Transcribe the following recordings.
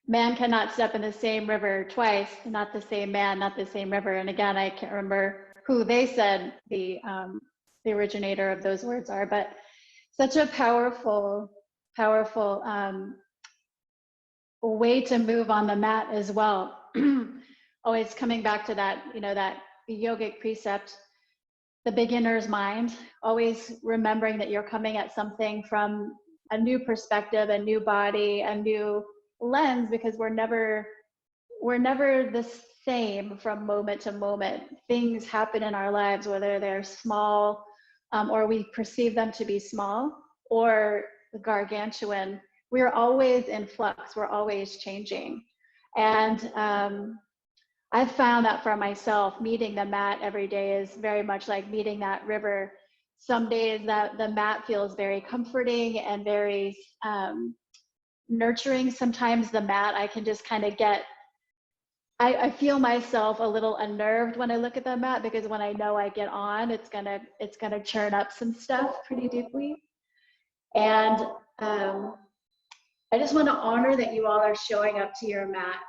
man cannot step in the same river twice, not the same man, not the same river. And again, I can't remember who they said the originator of those words are, but such a powerful way to move on the mat as well. Always coming back to that, that yogic precept, the beginner's mind, always remembering that you're coming at something from a new perspective, a new body, a new lens, because we're never the same from moment to moment. Things happen in our lives, whether they're small or we perceive them to be small or gargantuan. We're always in flux. We're always changing. And I've found that for myself, meeting the mat every day is very much like meeting that river. Some days that the mat feels very comforting and very nurturing. Sometimes the mat, I can just kind of I feel myself a little unnerved when I look at the mat, because when I know I get on, it's gonna churn up some stuff pretty deeply. And I just want to honor that you all are showing up to your mat,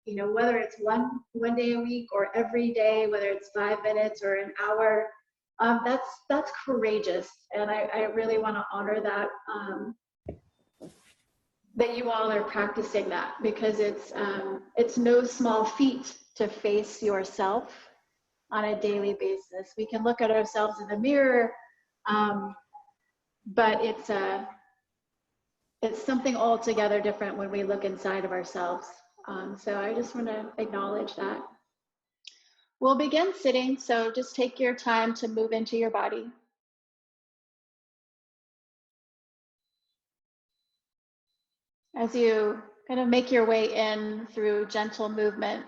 whether it's one day a week or every day, whether it's 5 minutes or an hour. That's courageous, and I really want to honor that. That you all are practicing that, because it's no small feat to face yourself on a daily basis. We can look at ourselves in the mirror, but it's something altogether different when we look inside of ourselves. So I just want to acknowledge that. We'll begin sitting, so just take your time to move into your body. As you kind of make your way in through gentle movement,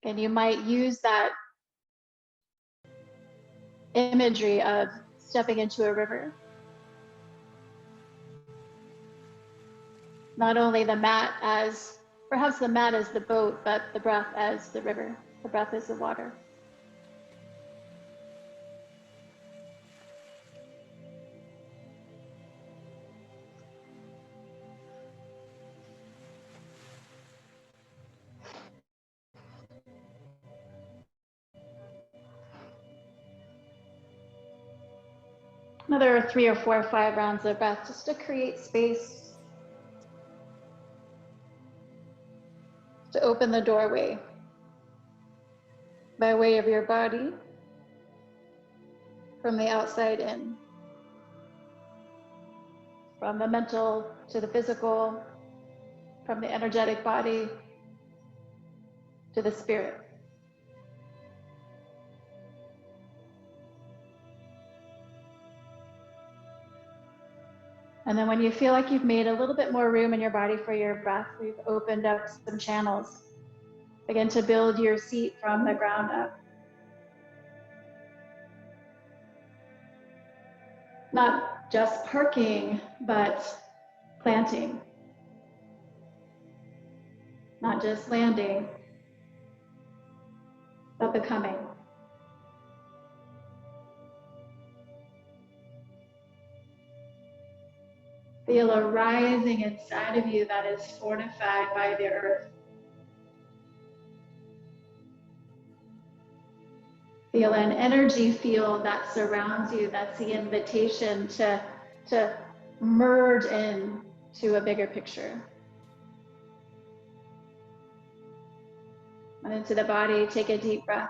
and you might use that imagery of stepping into a river. Not only the mat as, perhaps the mat as the boat, but the breath as the river, the breath as the water. Another 3 or 4 or 5 rounds of breath, just to create space, to open the doorway by way of your body from the outside in, from the mental to the physical, from the energetic body to the spirit. And then when you feel like you've made a little bit more room in your body for your breath, we've opened up some channels. Begin to build your seat from the ground up. Not just parking, but planting. Not just landing, but becoming. Feel a rising inside of you that is fortified by the earth. Feel an energy field that surrounds you. That's the invitation to merge into a bigger picture. And into the body, take a deep breath.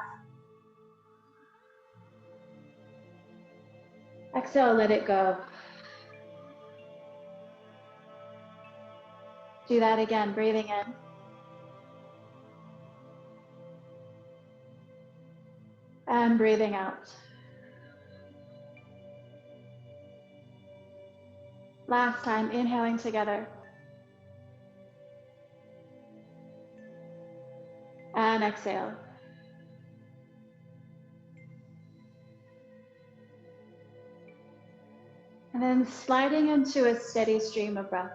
Exhale, let it go. Do that again, breathing in. And breathing out. Last time, inhaling together. And exhale. And then sliding into a steady stream of breath.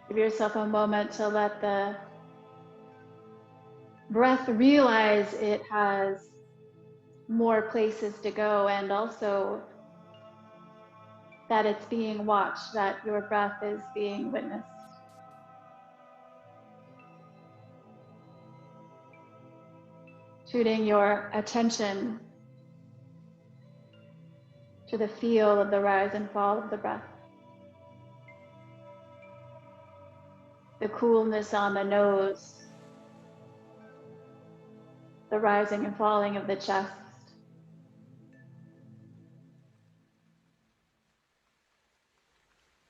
Give yourself a moment to let the breath realize it has more places to go, and also that it's being watched, that your breath is being witnessed. Tuning your attention to the feel of the rise and fall of the breath. The coolness on the nose, the rising and falling of the chest,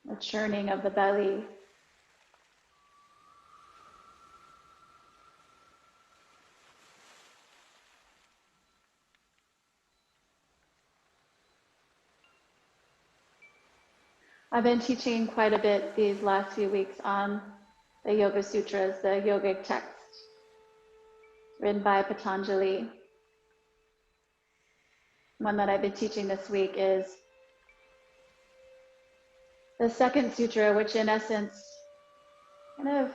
the churning of the belly. I've been teaching quite a bit these last few weeks on the Yoga Sutras, the yogic text written by Patanjali. One that I've been teaching this week is the second sutra, which in essence kind of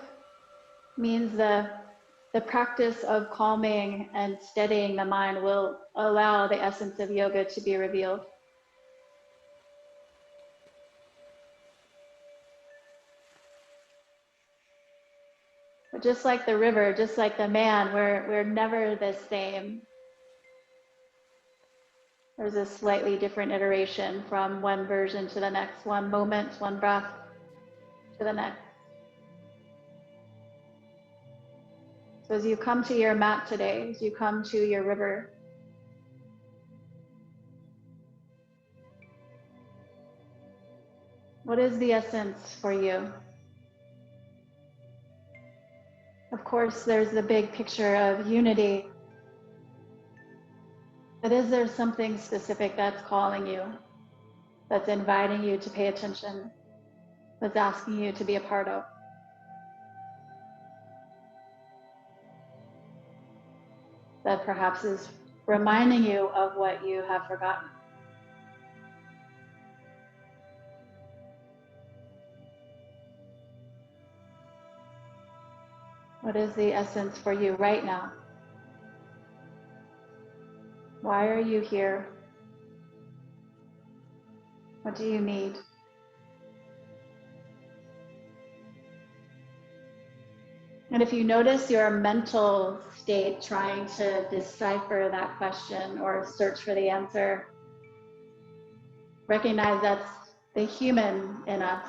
means the practice of calming and steadying the mind will allow the essence of yoga to be revealed. But just like the river, just like the man, we're never the same. There's a slightly different iteration from one version to the next, one moment, one breath to the next. So as you come to your mat today, as you come to your river, what is the essence for you? Of course, there's the big picture of unity. But is there something specific that's calling you, that's inviting you to pay attention, that's asking you to be a part of? That perhaps is reminding you of what you have forgotten? What is the essence for you right now? Why are you here? What do you need? And if you notice your mental state trying to decipher that question or search for the answer, recognize that's the human in us.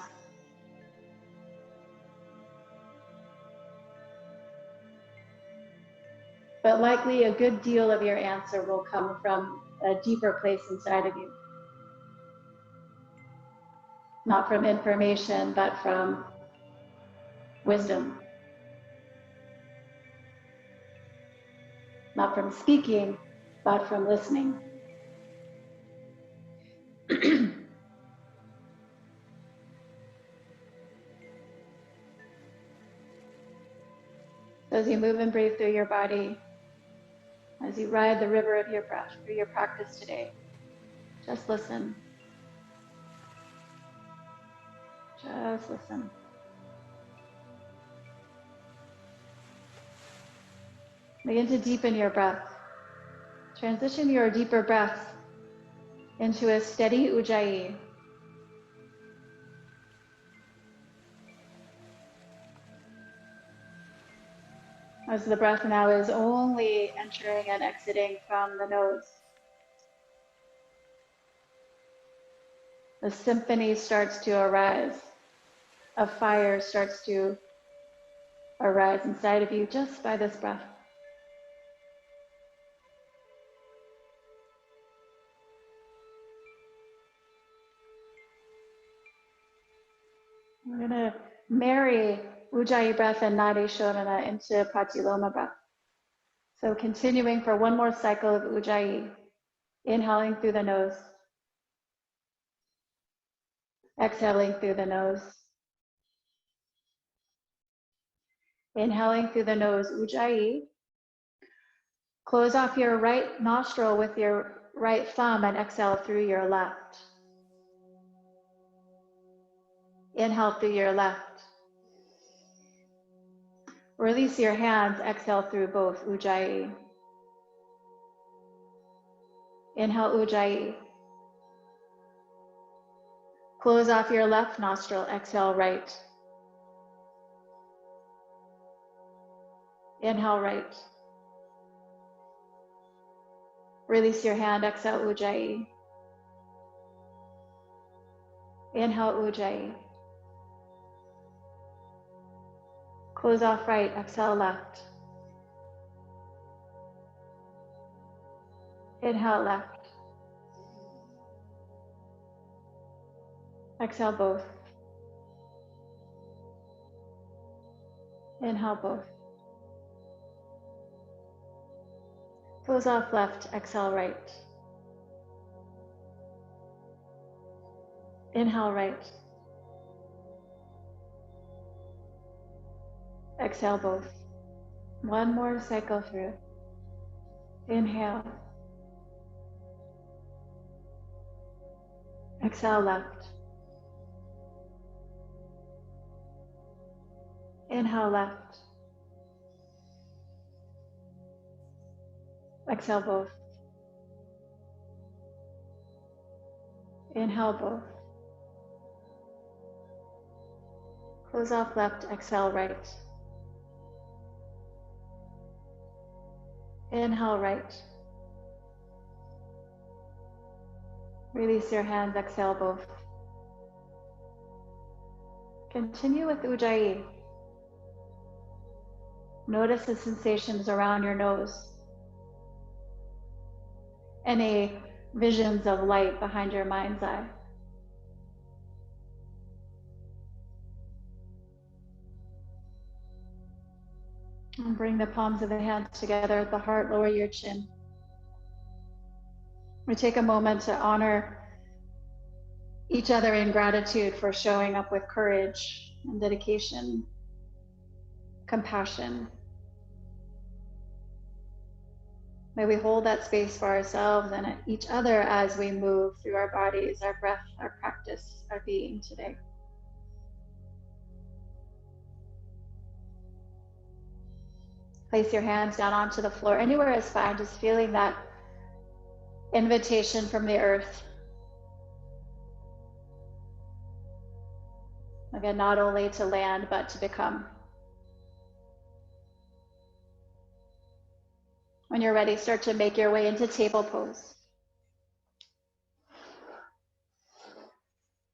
But likely a good deal of your answer will come from a deeper place inside of you. Not from information, but from wisdom. Not from speaking, but from listening. As you move and breathe through your body, as you ride the river of your breath through your practice today, just listen. Just listen. Begin to deepen your breath. Transition your deeper breath into a steady ujjayi. As the breath now is only entering and exiting from the nose. The symphony starts to arise. A fire starts to arise inside of you just by this breath. We're going to marry Ujjayi breath and Nadi Shodhana into Pratiloma breath. So continuing for one more cycle of Ujjayi, inhaling through the nose, exhaling through the nose. Inhaling through the nose, Ujjayi. Close off your right nostril with your right thumb and exhale through your left. Inhale through your left. Release your hands, exhale through both Ujjayi. Inhale Ujjayi. Close off your left nostril, exhale right. Inhale right. Release your hand, exhale Ujjayi. Inhale Ujjayi. Close off right, exhale left. Inhale left. Exhale both. Inhale both. Close off left, exhale right. Inhale right. Exhale both. One more cycle through. Inhale. Exhale left. Inhale left. Exhale both. Inhale both. Close off left, exhale right. Inhale right. Release your hands, exhale both. Continue with Ujjayi. Notice the sensations around your nose. Any visions of light behind your mind's eye. And bring the palms of the hands together at the heart, lower your chin. We take a moment to honor each other in gratitude for showing up with courage and dedication, compassion. May we hold that space for ourselves and each other as we move through our bodies, our breath, our practice, our being today. Place your hands down onto the floor. Anywhere is fine, just feeling that invitation from the earth. Again, not only to land, but to become. When you're ready, start to make your way into table pose.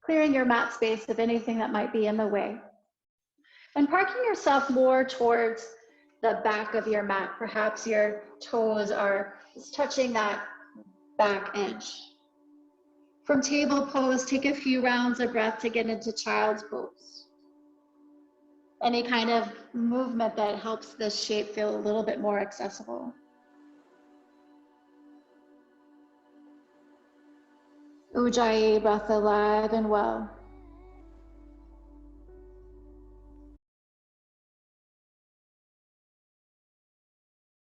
Clearing your mat space of anything that might be in the way. And parking yourself more towards the back of your mat. Perhaps your toes are just touching that back edge. From table pose, take a few rounds of breath to get into child's pose. Any kind of movement that helps this shape feel a little bit more accessible. Ujjayi, breath alive and well.